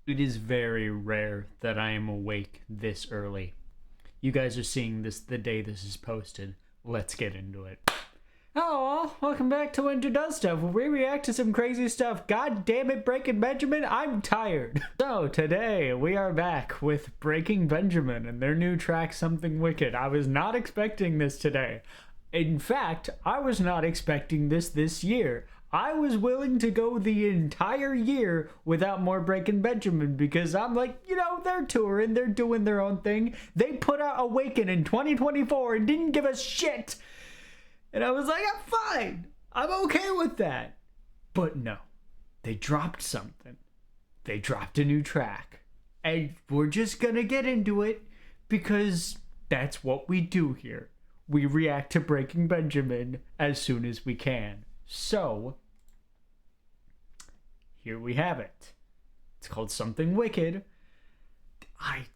It is very rare that I am awake this early. You guys are seeing this the day this is posted. Let's get into it. Hello all, welcome back to Winter Does Stuff, where we react to some crazy stuff. God damn it, Breaking Benjamin, I'm tired. So today we are back with Breaking Benjamin and their new track, Something Wicked. I was not expecting this today. In fact, I was not expecting this year. I was willing to go the entire year without more Breaking Benjamin because I'm like, you know, they're touring, they're doing their own thing. They put out Awaken in 2024 and didn't give us shit. And I was like, I'm fine. I'm okay with that. But no, they dropped something. They dropped a new track. And we're just gonna get into it because that's what we do here. We react to Breaking Benjamin as soon as we can. So, here we have it. It's called Something Wicked. I'm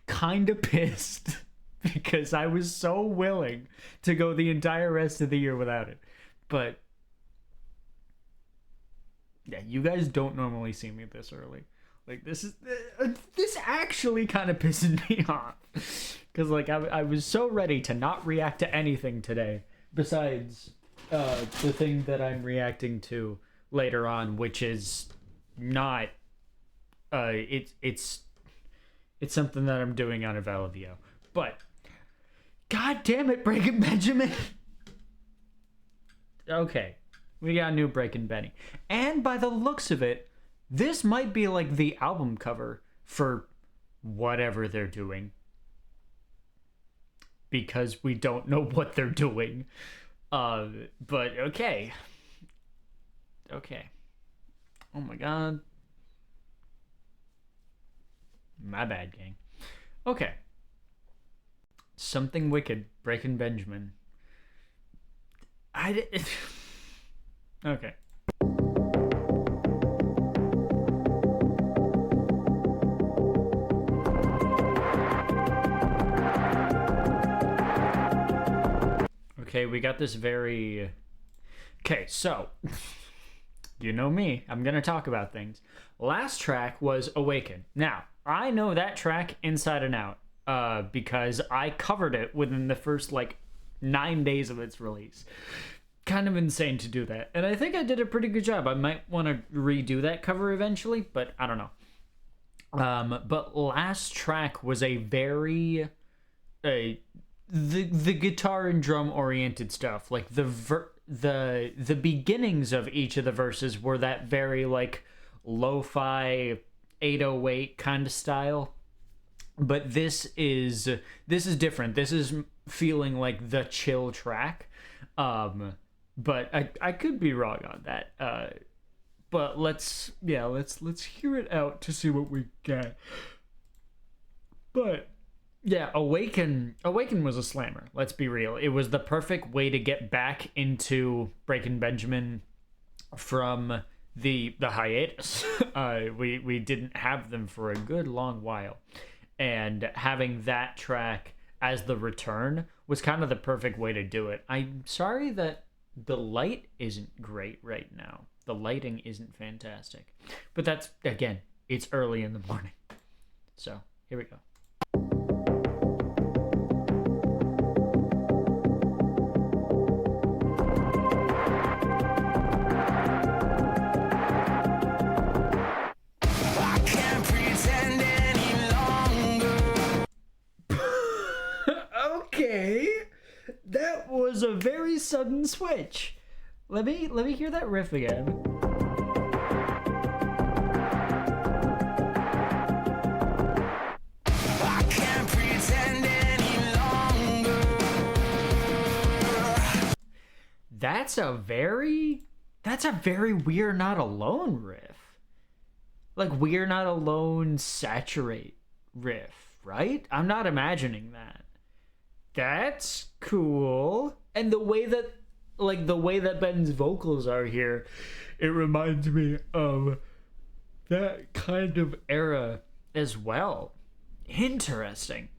kind of pissed because I was so willing to go the entire rest of the year without it. But, yeah, you guys don't normally see me this early. Like, this actually kind of pisses me off. Because, like, I was so ready to not react to anything today besides the thing that I'm reacting to later on, which is not it's something that I'm doing on a Valavio. But god damn it, Breaking Benjamin. Okay, we got a new Breaking Benny, and by the looks of it, this might be like the album cover for whatever they're doing, because we don't know what they're doing. But okay. Oh my god. My bad, gang. Okay. Something Wicked, Breaking Benjamin. Okay. Okay, we got this very... Okay, so... You know me, I'm gonna talk about things. Last track was Awaken. Now, I know that track inside and out because I covered it within the first, 9 days of its release. Kind of insane to do that. And I think I did a pretty good job. I might want to redo that cover eventually, but I don't know. But last track was a very... the guitar and drum oriented stuff. Like, the beginnings of each of the verses were that very lo-fi 808 kind of style, but this is different. This is feeling like the chill track, but I could be wrong on that, but let's hear it out to see what we get. But yeah, Awaken was a slammer. Let's be real. It was the perfect way to get back into Breaking Benjamin from the hiatus. We didn't have them for a good long while. And having that track as the return was kind of the perfect way to do it. I'm sorry that the light isn't great right now. The lighting isn't fantastic. But that's, again, it's early in the morning. So, here we go. Okay, that was a very sudden switch. Let me hear that riff again. I can't pretend any longer. That's a very We're Not Alone riff. Like We're Not Alone Saturate riff, right? I'm not imagining that. That's cool. And the way that Ben's vocals are here, it reminds me of that kind of era as well. Interesting.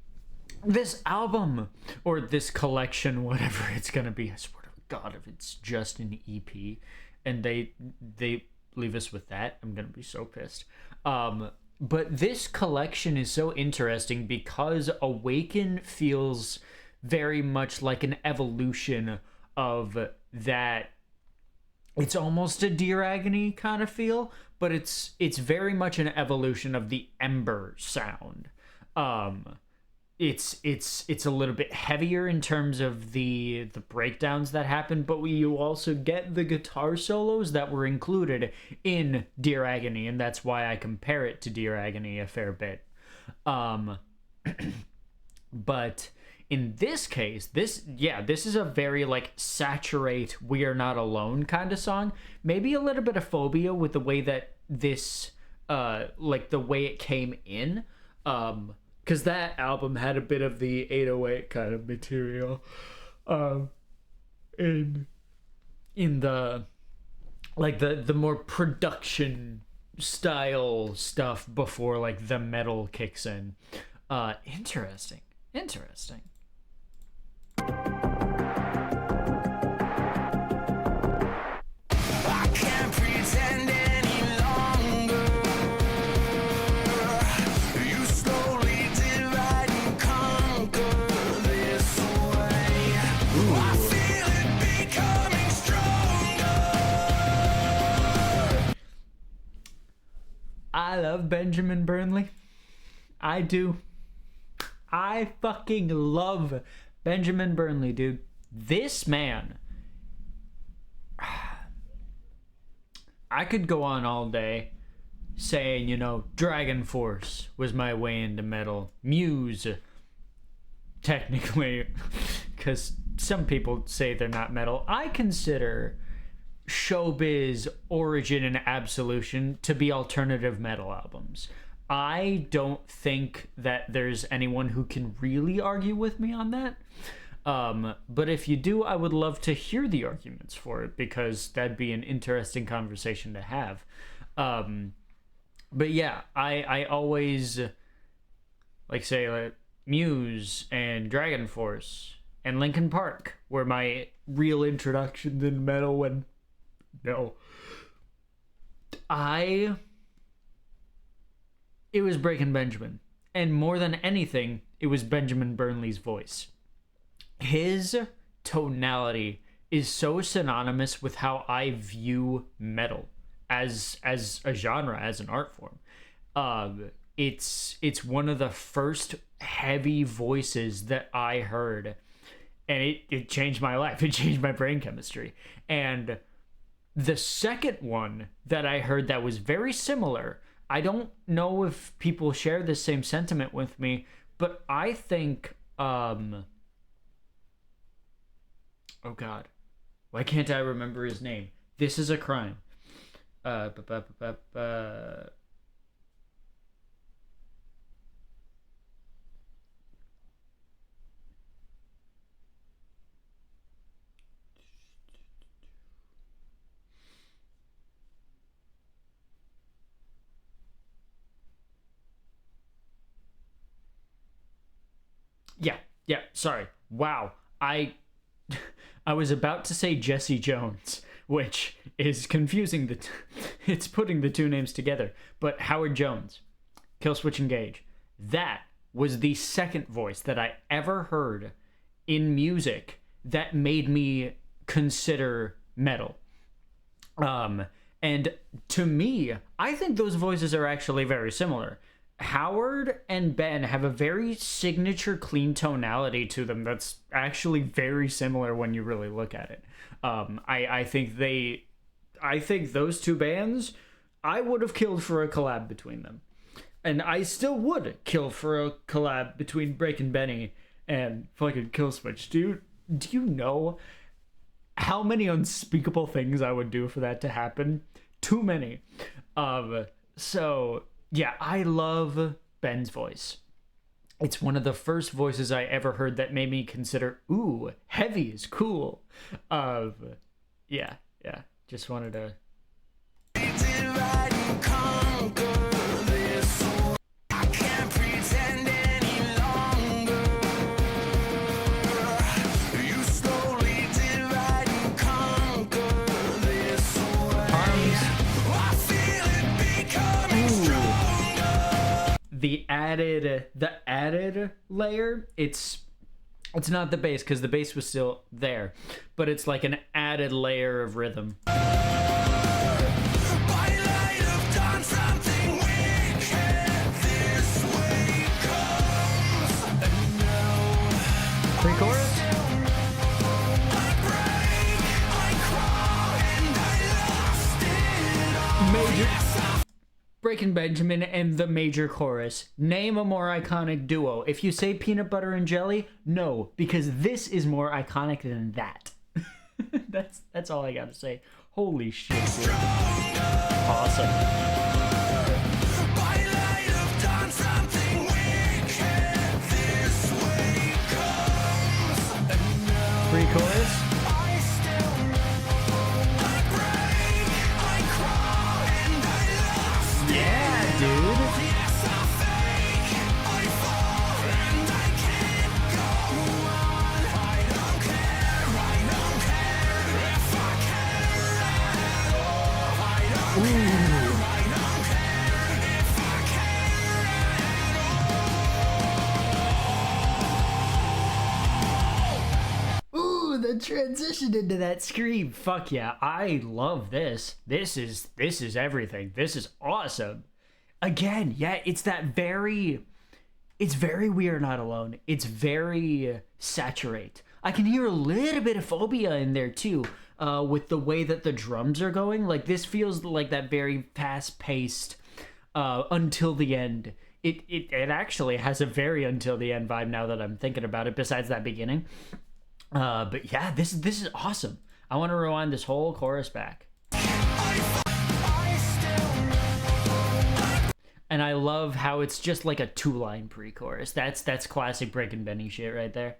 This album, or this collection, whatever it's gonna be, I swear to God, if it's just an EP, and they leave us with that. I'm gonna be so pissed. But this collection is so interesting because Awaken feels very much like an evolution of that. It's almost a Dear Agony kind of feel, but it's very much an evolution of the Ember sound. It's a little bit heavier in terms of the breakdowns that happen, but you also get the guitar solos that were included in Dear Agony, and that's why I compare it to Dear Agony a fair bit. But in this case, this is a very like saturate We Are Not Alone kind of song. Maybe a little bit of Phobia with the way that this like the way it came in. Because that album had a bit of the 808 kind of material in the like the more production style stuff before like the metal kicks in. Interesting. I love Benjamin Burnley. I do. I fucking love Benjamin Burnley, dude. This man. I could go on all day saying, Dragon Force was my way into metal. Muse, technically, because some people say they're not metal. I consider Showbiz, Origin, and Absolution to be alternative metal albums. I don't think that there's anyone who can really argue with me on that. But if you do, I would love to hear the arguments for it, because that'd be an interesting conversation to have. But yeah, I always say Muse and Dragon Force and Linkin Park were my real introductions in metal when... No. It was Breaking Benjamin. And more than anything, it was Benjamin Burnley's voice. His tonality is so synonymous with how I view metal as a genre, as an art form. It's one of the first heavy voices that I heard, and it changed my life. It changed my brain chemistry. And the second one that I heard that was very similar, I don't know if people share the same sentiment with me, but I think, oh God, why can't I remember his name? This Is a Crime. Yeah, sorry. Wow. I was about to say Jesse Jones, which is confusing. It's putting the two names together. But Howard Jones, Killswitch Engage. That was the second voice that I ever heard in music that made me consider metal. And to me, I think those voices are actually very similar. Howard and Ben have a very signature clean tonality to them that's actually very similar when you really look at it. I think those two bands, I would have killed for a collab between them. And I still would kill for a collab between Breaking Benny and fucking Killswitch. Do you know how many unspeakable things I would do for that to happen? Too many. So... yeah, I love Ben's voice. It's one of the first voices I ever heard that made me consider, ooh, heavy is cool. Yeah, just wanted to... the added layer, it's not the bass, because the bass was still there, but it's like an added layer of rhythm. Pre-chorus? Major Breaking Benjamin and the major chorus. Name a more iconic duo. If you say peanut butter and jelly, no, because this is more iconic than that. That's all I gotta say. Holy shit, dude. Awesome. Pre-chorus. Yeah, dude. Ooh, the transition into that scream. Fuck yeah, I love this. This is everything. This is awesome. Again, yeah, it's very We Are Not Alone. It's very Saturate. I can hear a little bit of Phobia in there too, with the way that the drums are going. Like, this feels like that very fast-paced Until the End. It actually has a very Until the End vibe now that I'm thinking about it, besides that beginning. But yeah, this is awesome. I want to rewind this whole chorus back. And I love how it's just like a 2-line pre-chorus. That's classic Breaking Benny shit right there.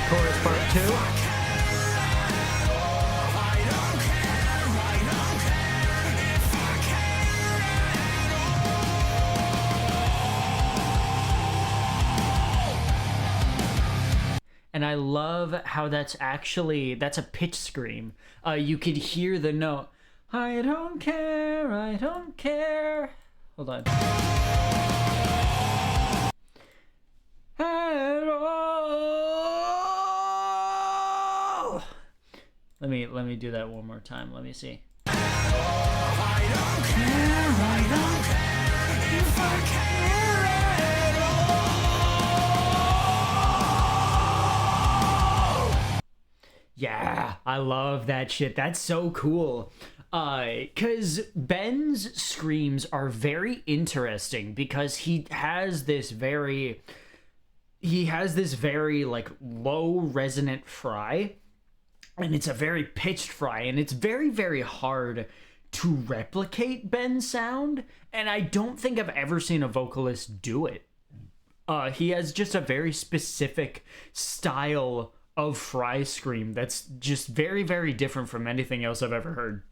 Chorus part 2. And I love how that's a pitch scream. You could hear the note. I don't care, I don't care. Hold on. At all. Let me do that one more time. Let me see. I don't care, I don't care if I care at all. Yeah, I love that shit. That's so cool. Cause Ben's screams are very interesting because he has this very like low resonant fry, and it's a very pitched fry, and it's very, very hard to replicate Ben's sound, and I don't think I've ever seen a vocalist do it. He has just a very specific style of fry scream that's just very, very different from anything else I've ever heard,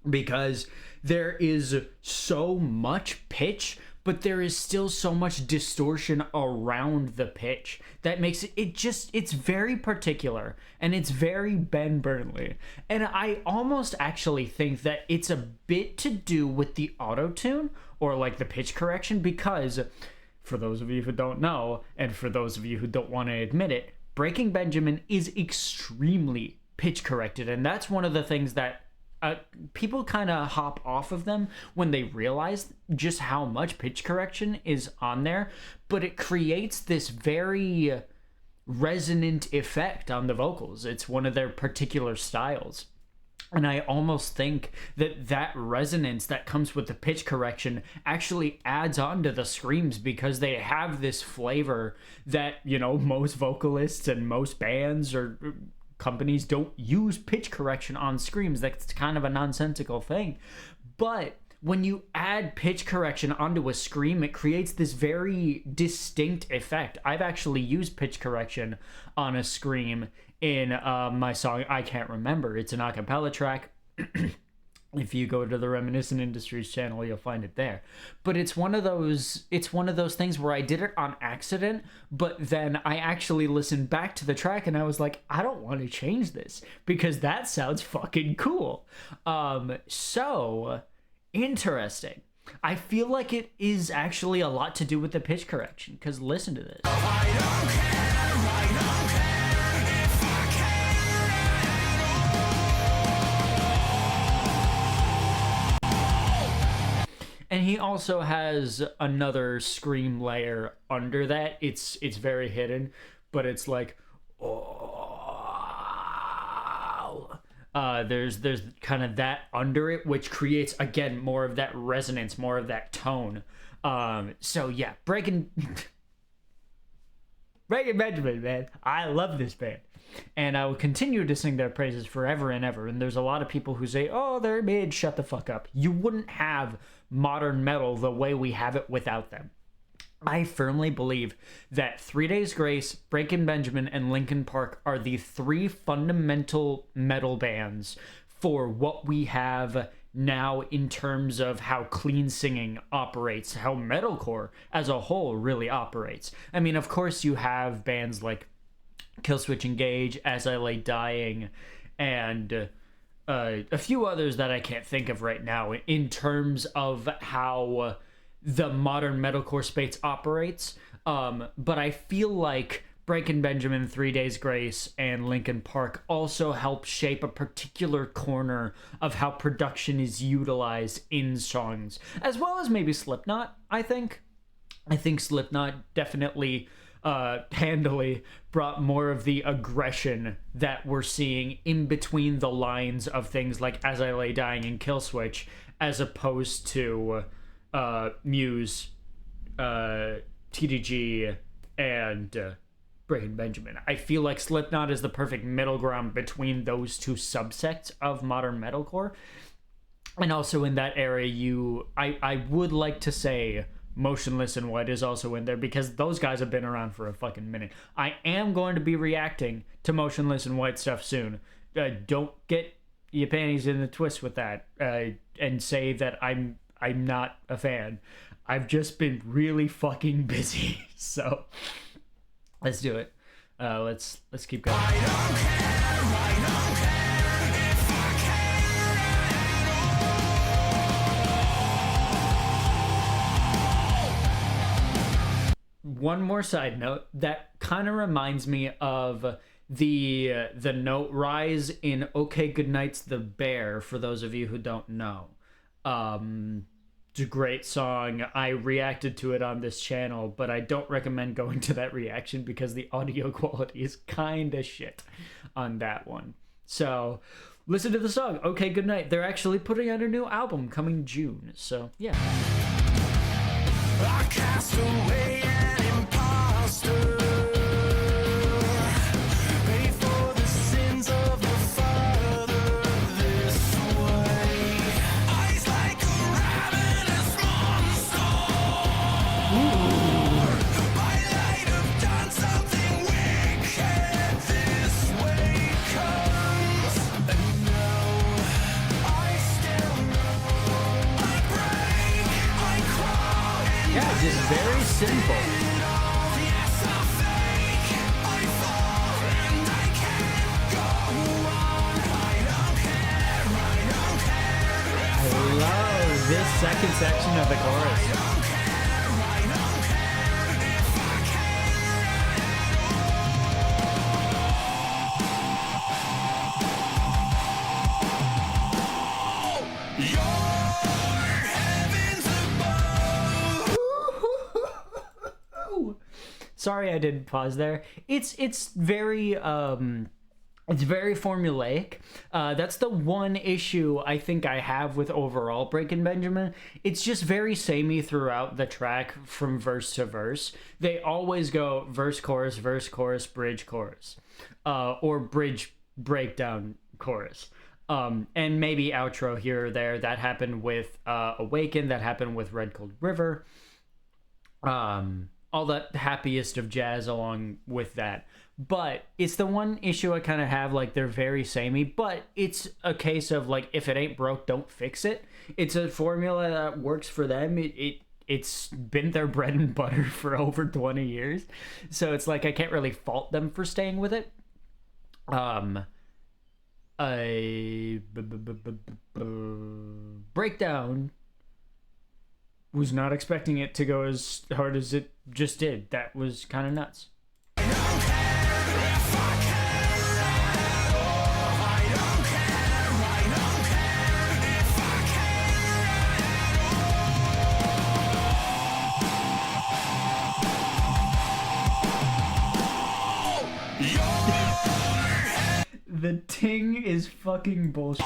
because there is so much pitch, but there is still so much distortion around the pitch that makes it's very particular, and it's very Ben Burnley. And I almost actually think that it's a bit to do with the auto-tune, or like the pitch correction, because for those of you who don't know, and for those of you who don't want to admit it, Breaking Benjamin is extremely pitch corrected, and that's one of the things that people kind of hop off of them when they realize just how much pitch correction is on there, but it creates this very resonant effect on the vocals. It's one of their particular styles. And I almost think that resonance that comes with the pitch correction actually adds on to the screams, because they have this flavor that, you know, most vocalists and most bands or companies don't use pitch correction on screams. That's kind of a nonsensical thing. But when you add pitch correction onto a scream, it creates this very distinct effect. I've actually used pitch correction on a scream in my song I Can't Remember. It's an a cappella track. If you go to the Reminiscent Industries channel, you'll find it there. But it's one of those things where I did it on accident, but then I actually listened back to the track and I was like, I don't want to change this because that sounds fucking cool. So interesting. I feel like it is actually a lot to do with the pitch correction, because listen to this. And he also has another scream layer under that. It's very hidden, but it's like, oh. There's kind of that under it, which creates again more of that resonance, more of that tone. So yeah, Breaking Benjamin, man, I love this band. And I will continue to sing their praises forever and ever. And there's a lot of people who say, oh, they're mid, shut the fuck up. You wouldn't have modern metal the way we have it without them. I firmly believe that 3 Days Grace, Breaking Benjamin, and Linkin Park are the three fundamental metal bands for what we have now in terms of how clean singing operates, how metalcore as a whole really operates. I mean, of course, you have bands like Killswitch Engage, As I Lay Dying, and a few others that I can't think of right now in terms of how the modern metalcore space operates. But I feel like Breaking Benjamin, 3 Days Grace, and Linkin Park also help shape a particular corner of how production is utilized in songs, as well as maybe Slipknot, I think. I think Slipknot definitely handily brought more of the aggression that we're seeing in between the lines of things like As I Lay Dying and Killswitch, as opposed to Muse, TDG, and Breaking Benjamin. I feel like Slipknot is the perfect middle ground between those two subsects of modern metalcore. And also in that area, I would like to say Motionless in White is also in there, because those guys have been around for a fucking minute. I am going to be reacting to Motionless in White stuff soon. Don't get your panties in the twist with that and say that I'm not a fan. I've just been really fucking busy. So let's do it. Let's keep going. I don't care if I care. One more side note that kind of reminds me of the note rise in Okay Goodnight's The Bear, for those of you who don't know. It's a great song. I reacted to it on this channel, but I don't recommend going to that reaction because the audio quality is kind of shit on that one. So listen to the song, Okay Goodnight. They're actually putting out a new album coming June. So yeah. I cast away an imposter. Just very simple. I love this second section of the chorus. Sorry I didn't pause there. It's very formulaic. That's the one issue I think I have with overall Breaking Benjamin. It's just very samey throughout the track from verse to verse. They always go verse, chorus, bridge, chorus. Or bridge, breakdown, chorus. And maybe outro here or there. That happened with Awaken. That happened with Red Cold River. All that happiest of jazz along with that. But it's the one issue I kind of have, like, they're very samey, but it's a case of, like, if it ain't broke, don't fix it. It's a formula that works for them. It's been their bread and butter for over 20 years. So it's like, I can't really fault them for staying with it. Breakdown was not expecting it to go as hard as it just did. That was kind of nuts. The ting is fucking bullshit.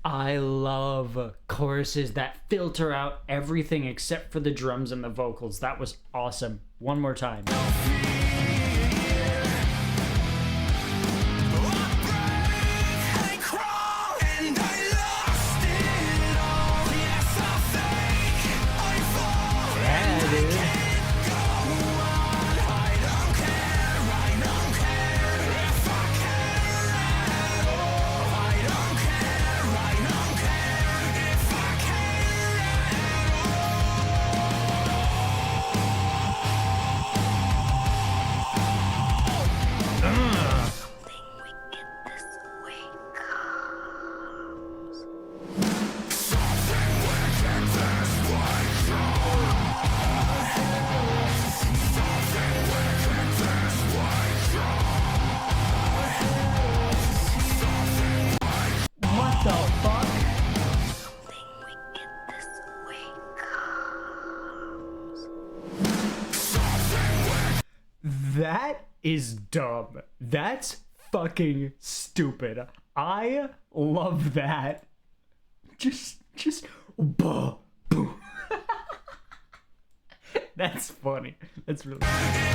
I love choruses that filter out everything except for the drums and the vocals. That was awesome. One more time. Yeah, dude. What the fuck? That is dumb. That's fucking stupid. I love that. Just, buh, boo. That's funny. That's really funny.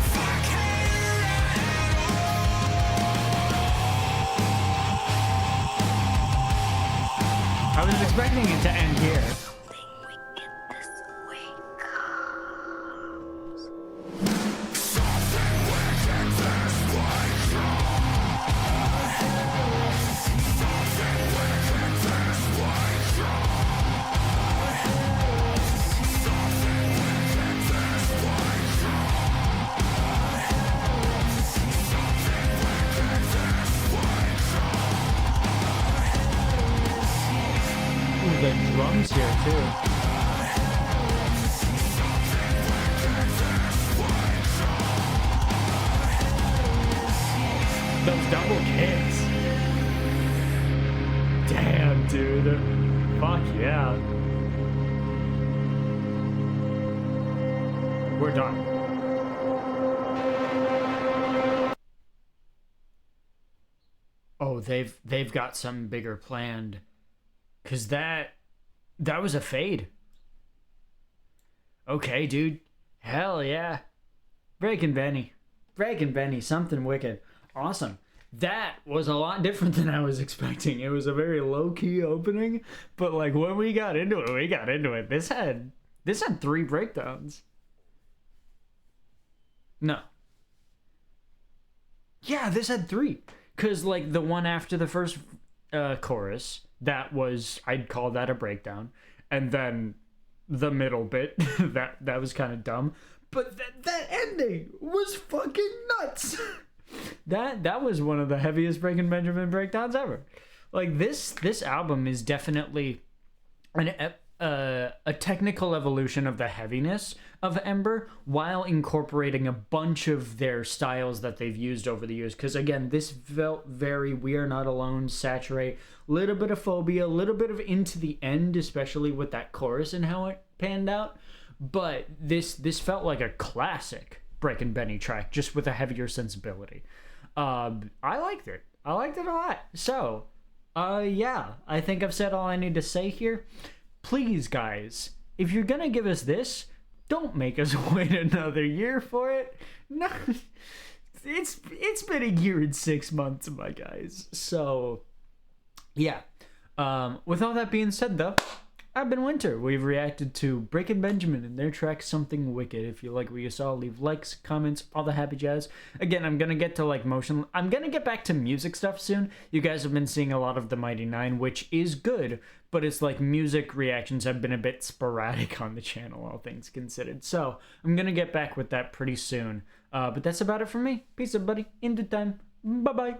I was expecting it to end here. Ooh, the drums here too. Those double kicks. Damn, dude. Fuck yeah. We're done. Oh, they've got something bigger planned. Cause that was a fade. Okay, dude. Hell yeah. Breaking Benny, something wicked. Awesome. That was a lot different than I was expecting. It was a very low-key opening, but like when we got into it. This had 3 breakdowns. No. Yeah, this had 3. Cause like the one after the first chorus, that was, I'd call that a breakdown, and then the middle bit that was kind of dumb, but that ending was fucking nuts. that was one of the heaviest Breaking Benjamin breakdowns ever. Like this album is definitely a technical evolution of the heaviness of Ember while incorporating a bunch of their styles that they've used over the years. Because again, this felt very We Are Not Alone, Saturate, little bit of Phobia, a little bit of Into the End, especially with that chorus and how it panned out. But this felt like a classic Breaking Benny track, just with a heavier sensibility. I liked it. I liked it a lot. So, yeah, I think I've said all I need to say here. Please, guys, if you're gonna give us this, don't make us wait another year for it. No, it's been a year and 6 months, my guys. So, yeah. With all that being said, though, I've been Winter. We've reacted to Breaking Benjamin and their track Something Wicked. If you like what you saw, leave likes, comments, all the happy jazz. Again, I'm gonna get to I'm gonna get back to music stuff soon. You guys have been seeing a lot of the Mighty Nine, which is good, but it's like music reactions have been a bit sporadic on the channel, all things considered. So I'm gonna get back with that pretty soon. But that's about it for me. Peace, everybody. In due time. Bye-bye.